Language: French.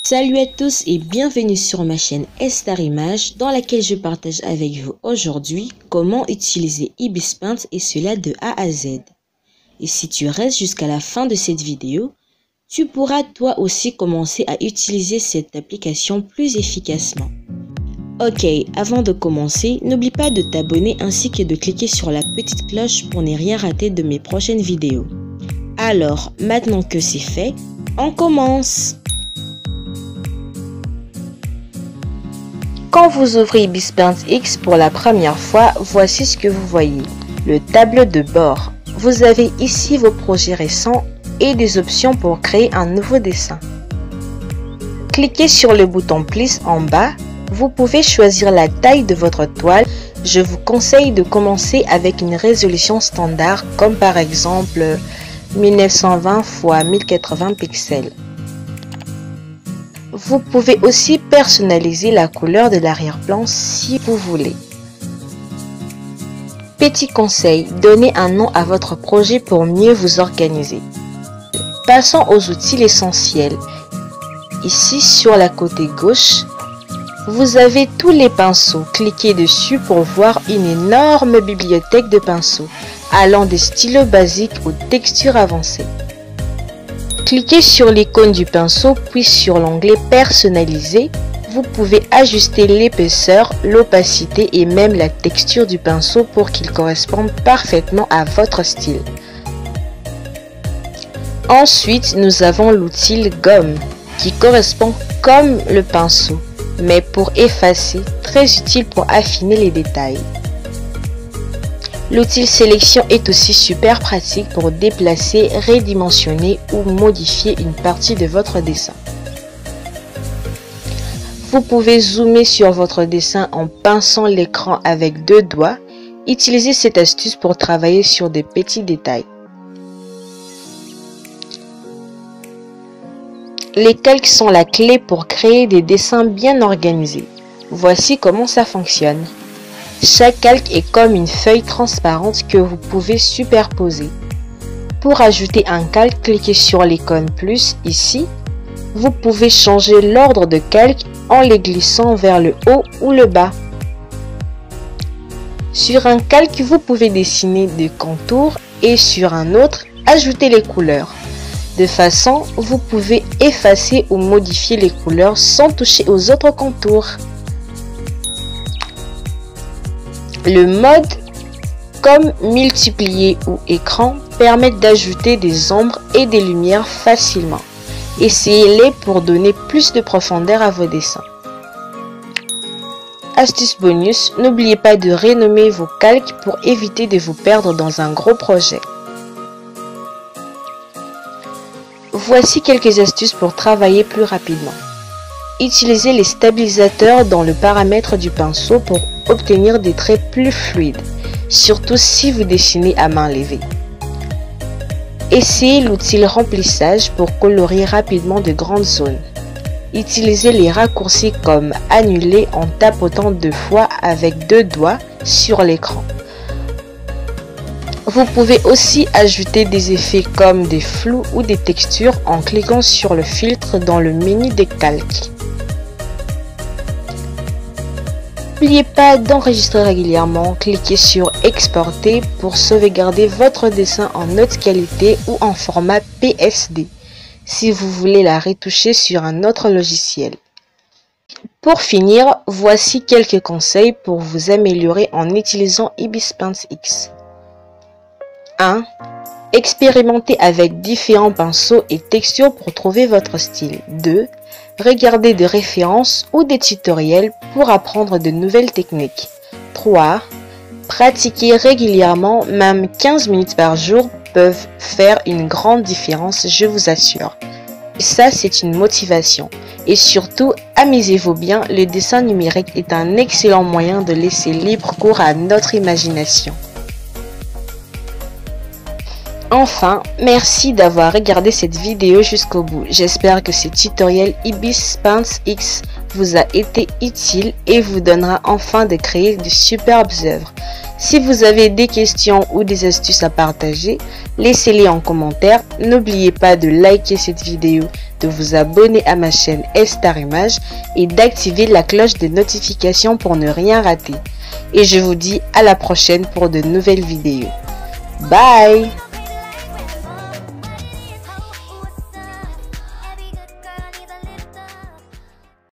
Salut à tous et bienvenue sur ma chaîne Star Image dans laquelle je partage avec vous aujourd'hui comment utiliser Ibis Paint et cela de A à Z. Et si tu restes jusqu'à la fin de cette vidéo, tu pourras toi aussi commencer à utiliser cette application plus efficacement. Ok, avant de commencer, n'oublie pas de t'abonner ainsi que de cliquer sur la petite cloche pour ne rien rater de mes prochaines vidéos. Alors, maintenant que c'est fait, on commence! Quand vous ouvrez Ibis Paint X pour la première fois, voici ce que vous voyez. Le tableau de bord. Vous avez ici vos projets récents et des options pour créer un nouveau dessin. Cliquez sur le bouton Plus en bas. Vous pouvez choisir la taille de votre toile. Je vous conseille de commencer avec une résolution standard comme par exemple 1920 x 1080 pixels. Vous pouvez aussi personnaliser la couleur de l'arrière-plan si vous voulez. Petit conseil, donnez un nom à votre projet pour mieux vous organiser. Passons aux outils essentiels. Ici sur la côté gauche, vous avez tous les pinceaux. Cliquez dessus pour voir une énorme bibliothèque de pinceaux, allant des stylos basiques aux textures avancées. Cliquez sur l'icône du pinceau puis sur l'onglet personnaliser. Vous pouvez ajuster l'épaisseur, l'opacité et même la texture du pinceau pour qu'il corresponde parfaitement à votre style. Ensuite, nous avons l'outil gomme qui correspond comme le pinceau, mais pour effacer, très utile pour affiner les détails. L'outil sélection est aussi super pratique pour déplacer, redimensionner ou modifier une partie de votre dessin. Vous pouvez zoomer sur votre dessin en pinçant l'écran avec deux doigts. Utilisez cette astuce pour travailler sur des petits détails. Les calques sont la clé pour créer des dessins bien organisés. Voici comment ça fonctionne. Chaque calque est comme une feuille transparente que vous pouvez superposer. Pour ajouter un calque, cliquez sur l'icône plus ici. Vous pouvez changer l'ordre de calque en les glissant vers le haut ou le bas. Sur un calque, vous pouvez dessiner des contours et sur un autre, ajouter les couleurs. De façon, vous pouvez effacer ou modifier les couleurs sans toucher aux autres contours. Le mode comme multiplier ou écran permet d'ajouter des ombres et des lumières facilement. Essayez-les pour donner plus de profondeur à vos dessins. Astuce bonus, n'oubliez pas de renommer vos calques pour éviter de vous perdre dans un gros projet. Voici quelques astuces pour travailler plus rapidement. Utilisez les stabilisateurs dans le paramètre du pinceau pour obtenir des traits plus fluides, surtout si vous dessinez à main levée. Essayez l'outil remplissage pour colorier rapidement de grandes zones. Utilisez les raccourcis comme annuler en tapotant 2 fois avec 2 doigts sur l'écran. Vous pouvez aussi ajouter des effets comme des flous ou des textures en cliquant sur le filtre dans le menu des calques. N'oubliez pas d'enregistrer régulièrement, cliquez sur exporter pour sauvegarder votre dessin en haute qualité ou en format PSD si vous voulez la retoucher sur un autre logiciel. Pour finir, voici quelques conseils pour vous améliorer en utilisant Ibis Paint X. 1. Expérimentez avec différents pinceaux et textures pour trouver votre style. 2. Regardez des références ou des tutoriels pour apprendre de nouvelles techniques. 3. Pratiquez régulièrement, même 15 minutes par jour peuvent faire une grande différence, je vous assure. Ça, c'est une motivation. Et surtout, amusez-vous bien, le dessin numérique est un excellent moyen de laisser libre cours à notre imagination. Enfin, merci d'avoir regardé cette vidéo jusqu'au bout. J'espère que ce tutoriel Ibis Paint X vous a été utile et vous donnera enfin de créer de superbes œuvres. Si vous avez des questions ou des astuces à partager, laissez-les en commentaire. N'oubliez pas de liker cette vidéo, de vous abonner à ma chaîne Star Image et d'activer la cloche de notification pour ne rien rater. Et je vous dis à la prochaine pour de nouvelles vidéos. Bye!